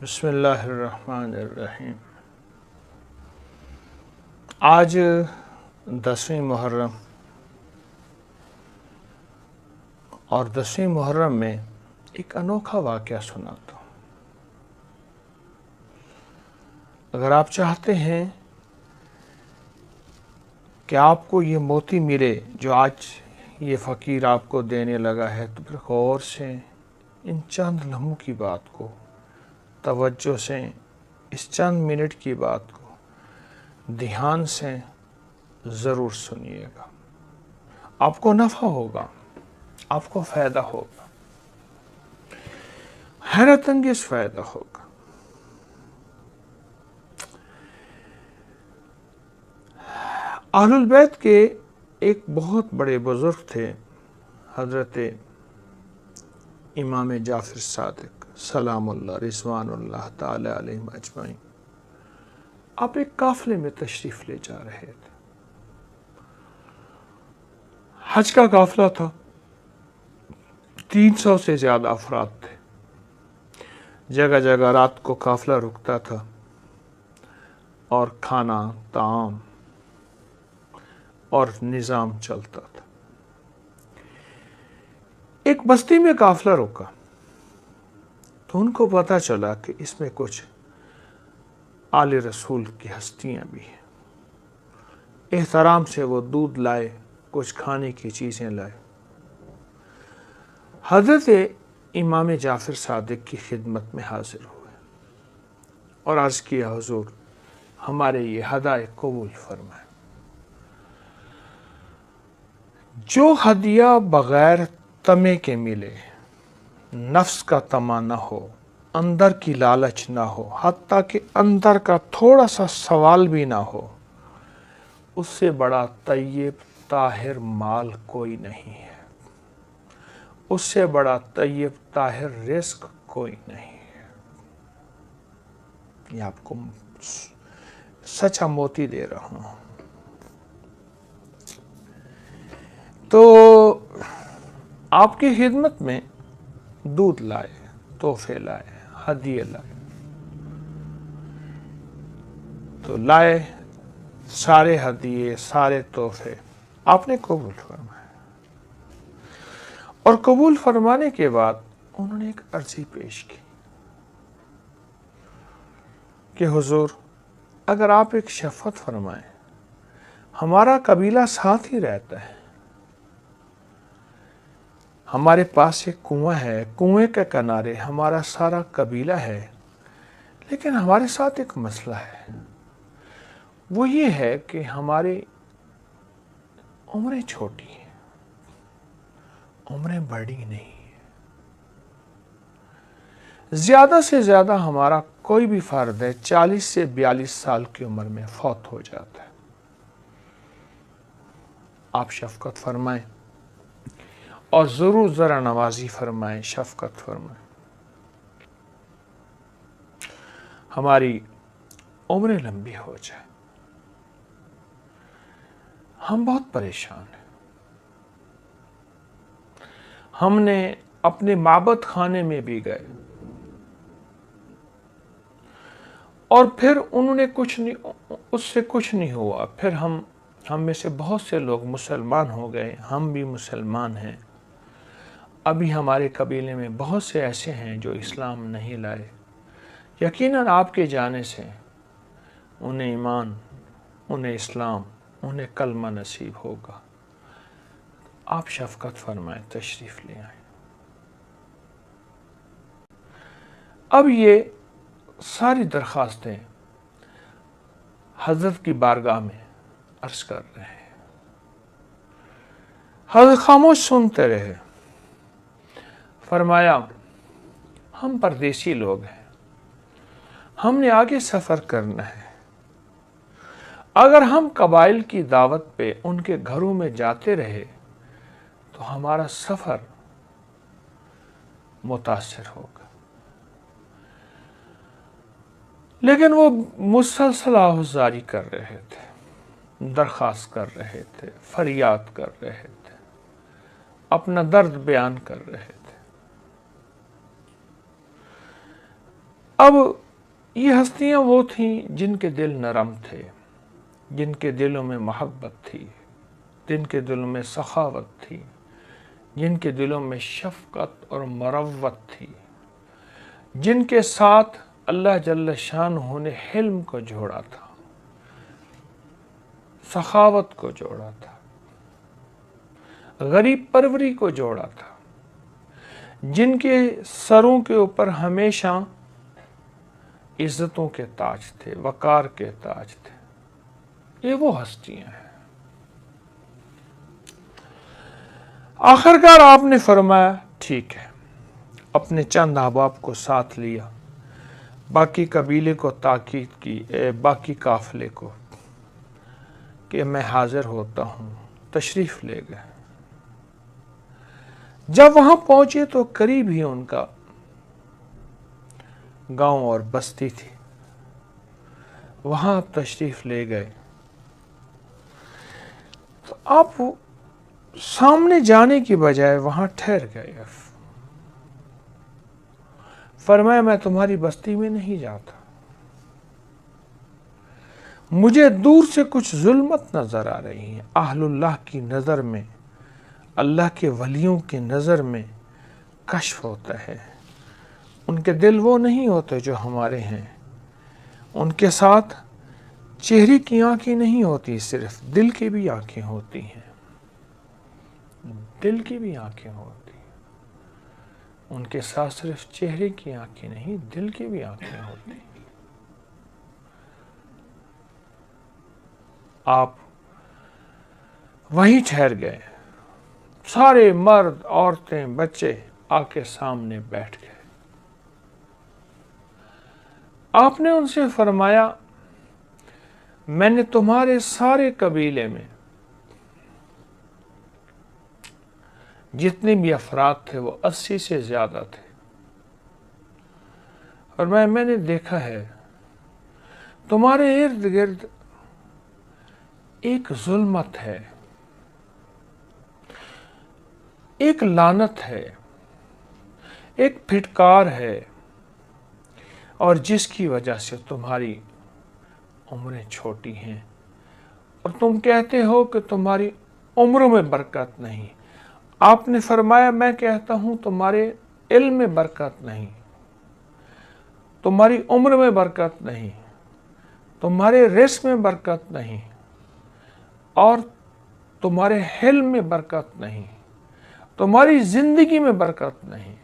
بسم اللہ الرحمن الرحیم۔ آج 10ویں محرم اور 10ویں محرم میں ایک انوکھا واقعہ سناتا ہوں۔ اگر آپ چاہتے ہیں کہ آپ کو یہ موتی ملے جو آج یہ فقیر آپ کو دینے لگا ہے، تو پھر غور سے ان چند لمحوں کی بات کو، توجہ سے اس چند منٹ کی بات کو دھیان سے ضرور سنیے گا۔ آپ کو نفع ہوگا، آپ کو فائدہ ہوگا، حیرت انگیز فائدہ ہوگا۔ اہل البیت کے ایک بہت بڑے بزرگ تھے، حضرت امام جعفر صادق سلام اللہ رضوان اللہ تعالی علیہم اجمعین۔ آپ ایک قافلے میں تشریف لے جا رہے تھے۔ حج کا قافلہ تھا، 300 سے زیادہ افراد تھے۔ جگہ جگہ رات کو قافلہ رکتا تھا اور کھانا، طعام اور نظام چلتا تھا۔ ایک بستی میں قافلہ رکا تو ان کو پتہ چلا کہ اس میں کچھ آل رسول کی ہستیاں بھی ہیں۔ احترام سے وہ دودھ لائے، کچھ کھانے کی چیزیں لائے۔ حضرت امام جعفر صادق کی خدمت میں حاضر ہوئے اور عرض کیا، حضور ہمارے یہ ہدایہ قبول فرمائیں۔ جو ہدیہ بغیر طمع کے ملے، نفس کا طمع نہ ہو، اندر کی لالچ نہ ہو، حتیٰ کہ اندر کا تھوڑا سا سوال بھی نہ ہو، اس سے بڑا طیب طاہر مال کوئی نہیں ہے، اس سے بڑا طیب طاہر رزق کوئی نہیں ہے۔ یہ آپ کو سچا موتی دے رہا ہوں۔ تو آپ کی خدمت میں دودھ لائے، تحفے لائے، ہدیے لائے، تو لائے سارے ہدیے، سارے تحفے آپ نے قبول فرمائے۔ اور قبول فرمانے کے بعد انہوں نے ایک عرضی پیش کی کہ حضور اگر آپ ایک شفقت فرمائیں، ہمارا قبیلہ ساتھ ہی رہتا ہے، ہمارے پاس ایک کنواں ہے، کنویں کے کنارے ہمارا سارا قبیلہ ہے، لیکن ہمارے ساتھ ایک مسئلہ ہے، وہ یہ ہے کہ ہماری عمریں چھوٹی ہیں، عمریں بڑی نہیں ہیں۔ زیادہ سے زیادہ ہمارا کوئی بھی فرد ہے 40 سے 42 سال کی عمر میں فوت ہو جاتا ہے۔ آپ شفقت فرمائیں اور ضرور ذرا نوازی فرمائیں، شفقت فرمائیں، ہماری عمریں لمبی ہو جائے۔ ہم بہت پریشان ہیں۔ ہم نے اپنے معبد خانے میں بھی گئے اور پھر انہوں نے اس سے کچھ نہیں ہوا۔ پھر ہم میں سے بہت سے لوگ مسلمان ہو گئے، ہم بھی مسلمان ہیں۔ ابھی ہمارے قبیلے میں بہت سے ایسے ہیں جو اسلام نہیں لائے۔ یقیناً آپ کے جانے سے انہیں ایمان، انہیں اسلام، انہیں کلمہ نصیب ہوگا۔ آپ شفقت فرمائیں، تشریف لے آئیں۔ اب یہ ساری درخواستیں حضرت کی بارگاہ میں عرض کر رہے ہیں۔ حضرت خاموش سنتے رہے۔ فرمایا، ہم پردیسی لوگ ہیں، ہم نے آگے سفر کرنا ہے۔ اگر ہم قبائل کی دعوت پہ ان کے گھروں میں جاتے رہے تو ہمارا سفر متاثر ہوگا۔ لیکن وہ مسلسل آہوازاری کر رہے تھے، درخواست کر رہے تھے، فریاد کر رہے تھے، اپنا درد بیان کر رہے تھے۔ اب یہ ہستیاں وہ تھیں جن کے دل نرم تھے، جن کے دلوں میں محبت تھی، جن کے دلوں میں سخاوت تھی، جن کے دلوں میں شفقت اور مروت تھی، جن کے ساتھ اللہ جل شانہ نے حلم کو جوڑا تھا، سخاوت کو جوڑا تھا، غریب پروری کو جوڑا تھا، جن کے سروں کے اوپر ہمیشہ عزتوں کے تاج تھے، وقار کے تاج تھے. یہ وہ ہستیاں ہیں. آخرکار آپ نے فرمایا ٹھیک ہے، اپنے چند احباب کو ساتھ لیا، باقی قبیلے کو تاکید کی، باقی قافلے کو، کہ میں حاضر ہوتا ہوں. تشریف لے گئے. جب وہاں پہنچے تو قریب ہی ان کا گاؤں اور بستی تھی. وہاں آپ تشریف لے گئے تو آپ سامنے جانے کی بجائے وہاں ٹھہر گئے. فرمایا میں تمہاری بستی میں نہیں جاتا، مجھے دور سے کچھ ظلمت نظر آ رہی ہیں. اہل اللہ کی نظر میں، اللہ کے ولیوں کی نظر میں کشف ہوتا ہے. ان کے دل وہ نہیں ہوتے جو ہمارے ہیں. ان کے ساتھ چہرے کی آنکھیں نہیں ہوتی، صرف دل کی بھی آنکھیں ہوتی ہیں. دل کی بھی آنکھیں ہوتی ہیں. ان کے ساتھ صرف چہرے کی آنکھیں نہیں، دل کی بھی آنکھیں ہوتی ہیں. آپ وہیں ٹھہر گئے. سارے مرد، عورتیں، بچے آ کے سامنے بیٹھ گئے. آپ نے ان سے فرمایا میں نے تمہارے سارے قبیلے میں جتنے بھی افراد تھے وہ 80 سے زیادہ تھے، اور میں نے دیکھا ہے تمہارے ارد گرد ایک ظلمت ہے، ایک لعنت ہے، ایک پھٹکار ہے، اور جس کی وجہ سے تمہاری عمریں چھوٹی ہیں، اور تم کہتے ہو کہ تمہاری عمروں میں برکت نہیں. آپ نے فرمایا میں کہتا ہوں تمہارے علم میں برکت نہیں، تمہاری عمر میں برکت نہیں، تمہارے رزق میں برکت نہیں، اور تمہارے حلم میں برکت نہیں، تمہاری زندگی میں برکت نہیں.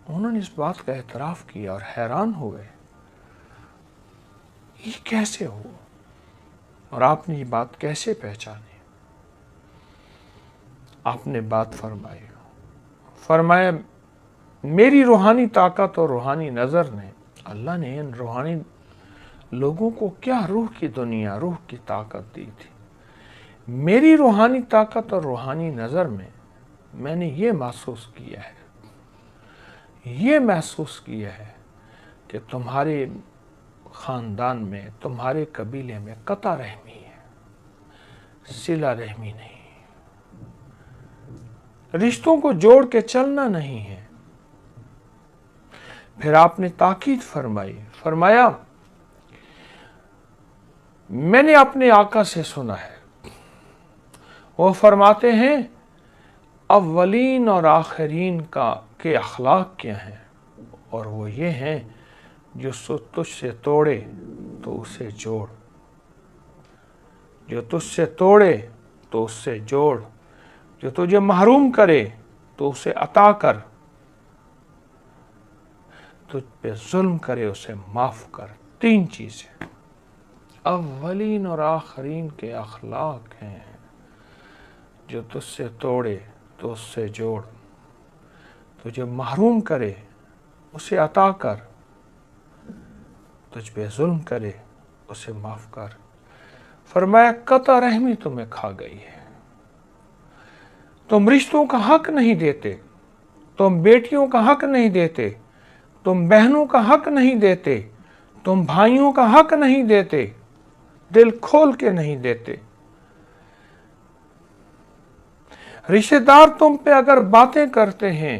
انہوں نے اس بات کا اعتراف کیا اور حیران ہوئے یہ کیسے ہو، اور آپ نے یہ بات کیسے پہچانی؟ آپ نے بات فرمایا میری روحانی طاقت اور روحانی نظر نے، اللہ نے ان روحانی لوگوں کو کیا روح کی دنیا، روح کی طاقت دی تھی. میری روحانی طاقت اور روحانی نظر میں نے یہ محسوس کیا ہے کہ تمہارے خاندان میں، تمہارے قبیلے میں قطع رحمی ہے، صلہ رحمی نہیں، رشتوں کو جوڑ کے چلنا نہیں ہے. پھر آپ نے تاکید فرمایا میں نے اپنے آقا سے سنا ہے، وہ فرماتے ہیں اولین اور آخرین کے اخلاق کیا ہیں، اور وہ یہ ہیں جو تجھ سے توڑے تو اسے جوڑ، جو تجھ سے توڑے تو اس سے جوڑ، جو تجھے محروم کرے تو اسے عطا کر، تجھ پہ ظلم کرے اسے معاف کر. 3 چیزیں اولین اور آخرین کے اخلاق ہیں. جو تجھ سے توڑے تو اس سے جوڑ، تجھے محروم کرے اسے عطا کر، تجھ پہ ظلم کرے اسے معاف کر. فرمایا قطع رحمی تمہیں کھا گئی ہے، تم رشتوں کا حق نہیں دیتے، تم بیٹیوں کا حق نہیں دیتے، تم بہنوں کا حق نہیں دیتے، تم بھائیوں کا حق نہیں دیتے، دل کھول کے نہیں دیتے. رشتہ دار تم پہ اگر باتیں کرتے ہیں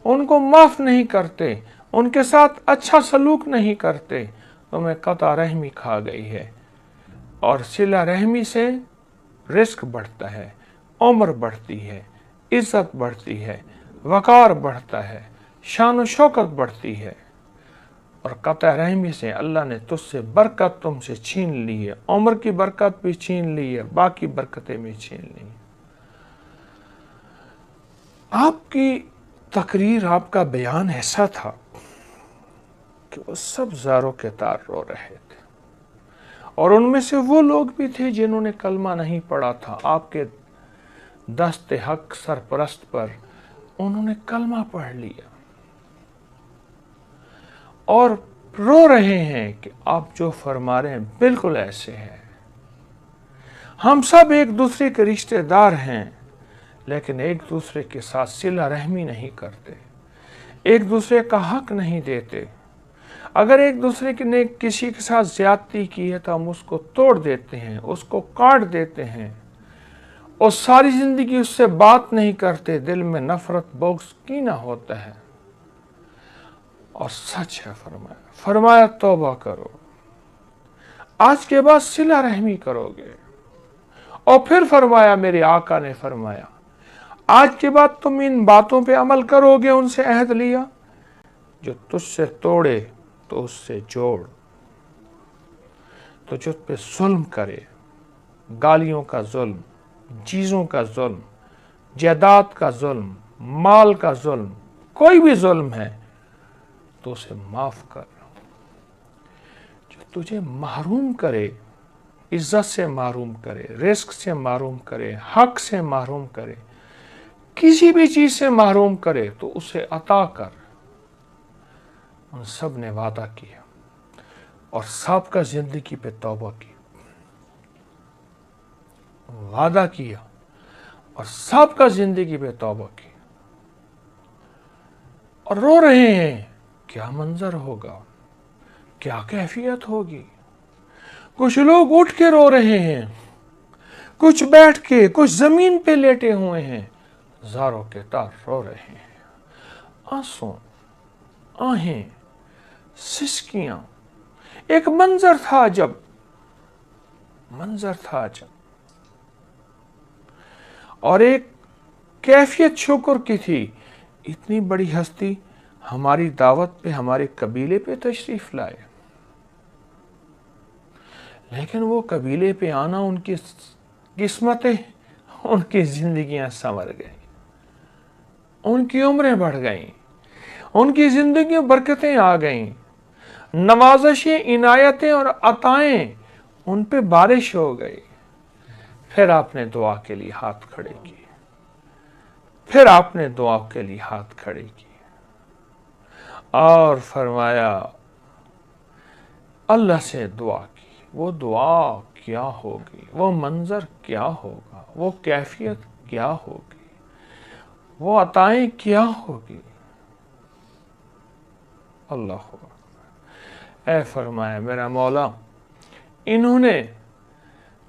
ان کو معاف نہیں کرتے، ان کے ساتھ اچھا سلوک نہیں کرتے تمہیں قطع رحمی کھا گئی ہے، اور صلہ رحمی سے رزق بڑھتا ہے، عمر بڑھتی ہے، عزت بڑھتی ہے، وقار بڑھتا ہے، شان و شوکت بڑھتی ہے، اور قطع رحمی سے اللہ نے تجھ سے برکت تم سے چھین لی ہے، عمر کی برکت بھی چھین لی ہے، باقی برکتیں بھی چھین لی ہیں۔ آپ کی تقریر، آپ کا بیان ایسا تھا کہ وہ سب زاروں کے تار رو رہے تھے، اور ان میں سے وہ لوگ بھی تھے جنہوں نے کلمہ نہیں پڑھا تھا، آپ کے دست حق سرپرست پر انہوں نے کلمہ پڑھ لیا اور رو رہے ہیں کہ آپ جو فرما رہے ہیں بالکل ایسے ہے۔ ہم سب ایک دوسرے کے رشتہ دار ہیں، لیکن ایک دوسرے کے ساتھ صلہ رحمی نہیں کرتے، ایک دوسرے کا حق نہیں دیتے۔ اگر ایک دوسرے نے کسی کے ساتھ زیادتی کی ہے تو ہم اس کو توڑ دیتے ہیں، اس کو کاٹ دیتے ہیں، اور ساری زندگی اس سے بات نہیں کرتے، دل میں نفرت، بغض، کینہ ہوتا ہے۔ اور سچ ہے، فرمایا توبہ کرو، آج کے بعد صلہ رحمی کرو گے۔ اور پھر فرمایا، میرے آقا نے فرمایا، آج کے بعد تم ان باتوں پہ عمل کرو گے، ان سے عہد لیا، جو تجھ سے توڑے تو اس سے جوڑ، تو جو پہ ظلم کرے، گالیوں کا ظلم، چیزوں کا ظلم، جائیداد کا ظلم، مال کا ظلم، کوئی بھی ظلم ہے تو اسے معاف کر۔ جو تجھے محروم کرے، عزت سے محروم کرے، رزق سے محروم کرے، حق سے محروم کرے، کسی بھی چیز سے محروم کرے تو اسے عطا کر۔ ان سب نے وعدہ کیا اور سابقہ زندگی پہ توبہ کی، وعدہ کیا اور سابقہ زندگی پہ توبہ کی، اور رو رہے ہیں۔ کیا منظر ہوگا، کیا کیفیت ہوگی؟ کچھ لوگ اٹھ کے رو رہے ہیں، کچھ بیٹھ کے، کچھ زمین پہ لیٹے ہوئے ہیں، زاروں کے تار رو رہے ہیں، آنسو، آہیں، سسکیاں۔ ایک منظر تھا جب اور ایک کیفیت شکر کی تھی، اتنی بڑی ہستی ہماری دعوت پہ، ہمارے قبیلے پہ تشریف لائے، لیکن وہ قبیلے پہ آنا ان کی قسمتیں، ان کی زندگیاں سنور گئیں، ان کی عمریں بڑھ گئیں، ان کی زندگیوں برکتیں آ گئیں، نوازشیں، عنایتیں اور عطائیں ان پہ بارش ہو گئی۔ پھر آپ نے دعا کے لیے ہاتھ کھڑے کیے، پھر آپ نے دعا کے لیے ہاتھ کھڑے کیے اور فرمایا، اللہ سے دعا کی۔ وہ دعا کیا ہوگی، وہ منظر کیا ہوگا، وہ کیفیت کیا ہوگی، وہ عطائیں کیا ہوگی۔ اللہ اکبر۔ اے فرمایا، میرا مولا، انہوں نے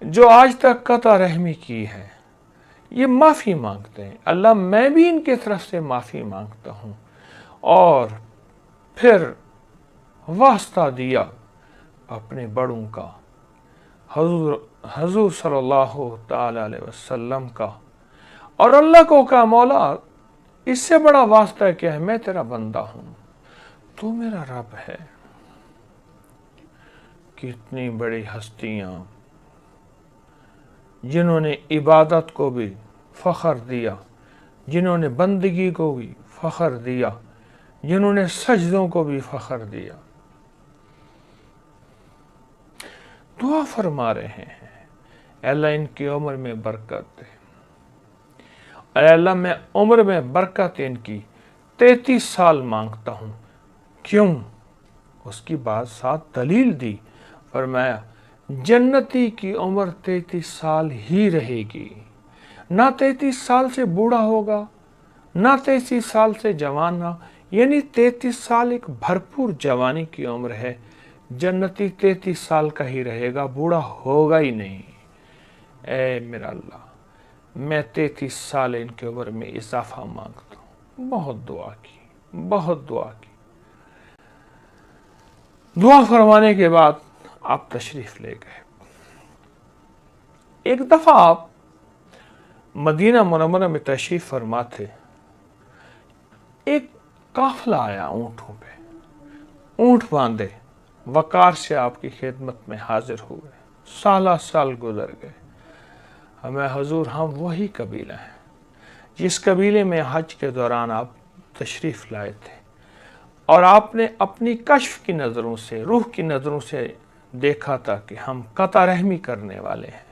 جو آج تک قطع رحمی کی ہے، یہ معافی مانگتے ہیں، اللہ میں بھی ان کی طرف سے معافی مانگتا ہوں۔ اور پھر واسطہ دیا اپنے بڑوں کا، حضور صلی اللہ تعالی علیہ وسلم کا، اور اللہ کو کہا، مولا اس سے بڑا واسطہ کیا ہے، میں تیرا بندہ ہوں، تو میرا رب ہے۔ کتنی بڑی ہستیاں جنہوں نے عبادت کو بھی فخر دیا، جنہوں نے بندگی کو بھی فخر دیا، جنہوں نے سجدوں کو بھی فخر دیا، دعا فرما رہے ہیں، اے اللہ ان کی عمر میں برکت دے، اے اللہ میں عمر میں برکت ان کی 33 سال مانگتا ہوں۔ کیوں؟ اس کی بات ساتھ دلیل دی، فرمایا جنتی کی عمر 33 سال ہی رہے گی، نہ 33 سال سے بوڑھا ہوگا، نہ 33 سال سے جوان نہ، یعنی 33 سال ایک بھرپور جوانی کی عمر ہے۔ جنتی 33 سال کا ہی رہے گا، بوڑھا ہوگا ہی نہیں۔ اے میرا اللہ، میں 33 سال ان کی عمر میں اضافہ مانگتا ہوں۔ بہت دعا کی، بہت دعا کی، دعا فرمانے کے بعد آپ تشریف لے گئے۔ ایک دفعہ آپ مدینہ منورہ میں تشریف فرما تھے، ایک قافلہ آیا اونٹوں پہ، اونٹ باندھے، وقار سے آپ کی خدمت میں حاضر ہوئے، سالہ سال گزر گئے۔ ہمیں حضور ہم وہی قبیلہ ہیں جس قبیلے میں حج کے دوران آپ تشریف لائے تھے، اور آپ نے اپنی کشف کی نظروں سے، روح کی نظروں سے دیکھا تھا کہ ہم قطع رحمی کرنے والے ہیں۔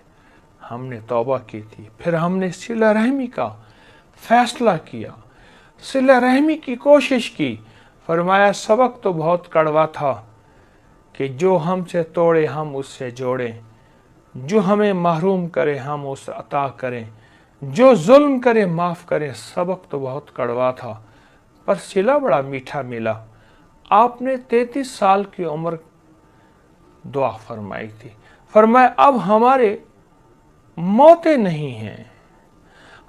ہم نے توبہ کی تھی، پھر ہم نے صلہ رحمی کا فیصلہ کیا، صلہ رحمی کی کوشش کی۔ فرمایا سبق تو بہت کڑوا تھا کہ جو ہم سے توڑے ہم اس سے جوڑیں، جو ہمیں محروم کرے ہم اس عطا کریں، جو ظلم کرے معاف کریں۔ سبق تو بہت کڑوا تھا پر صلہ بڑا میٹھا ملا۔ آپ نے 33 سال کی عمر دعا فرمائی تھی، فرمایا اب ہمارے موتیں نہیں ہیں۔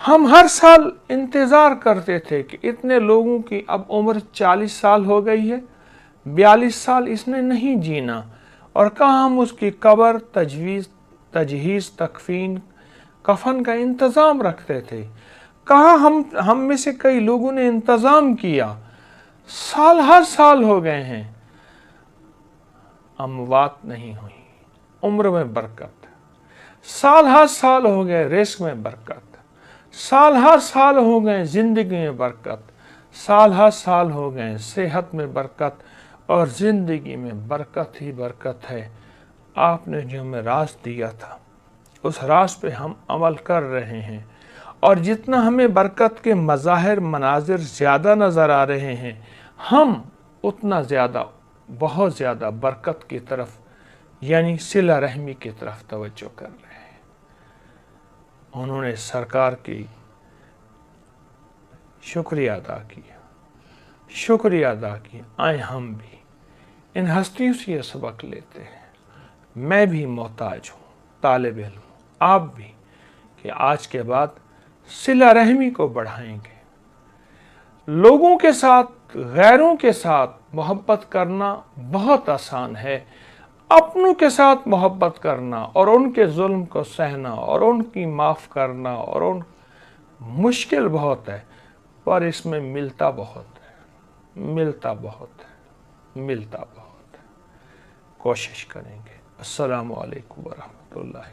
ہم ہر سال انتظار کرتے تھے کہ اتنے لوگوں کی اب عمر 40 سال ہو گئی ہے، 42 سال اس نے نہیں جینا، اور کہاں ہم اس کی قبر، تجہیز، تکفین، کفن کا انتظام رکھتے تھے، کہاں ہم میں سے کئی لوگوں نے انتظام کیا۔ سال ہر سال ہو گئے ہیں، اموات نہیں ہوئی، عمر میں برکت، سال ہر سال ہو گئے رزق میں برکت، سال ہر سال ہو گئے زندگی میں برکت، سال ہر سال ہو گئے صحت میں برکت، اور زندگی میں برکت ہی برکت ہے۔ آپ نے جو ہمیں راز دیا تھا اس راز پہ ہم عمل کر رہے ہیں، اور جتنا ہمیں برکت کے مظاہر، مناظر زیادہ نظر آ رہے ہیں، ہم اتنا زیادہ، بہت زیادہ برکت کی طرف، یعنی صلہ رحمی کی طرف توجہ کر رہے ہیں۔ انہوں نے سرکار کی شکریہ ادا کیا، شکریہ ادا کیا۔ آئے ہم بھی ان ہستیوں سے یہ سبق لیتے ہیں۔ میں بھی محتاج ہوں، طالب علم ہوں، آپ بھی، کہ آج کے بعد صلہ رحمی کو بڑھائیں گے۔ لوگوں کے ساتھ، غیروں کے ساتھ محبت کرنا بہت آسان ہے، اپنوں کے ساتھ محبت کرنا اور ان کے ظلم کو سہنا اور ان کی معاف کرنا اور مشکل بہت ہے، پر اس میں ملتا بہت ہے، ملتا بہت ہے، ملتا بہت ہے۔ کوشش کریں گے۔ السلام علیکم ورحمۃ اللہ۔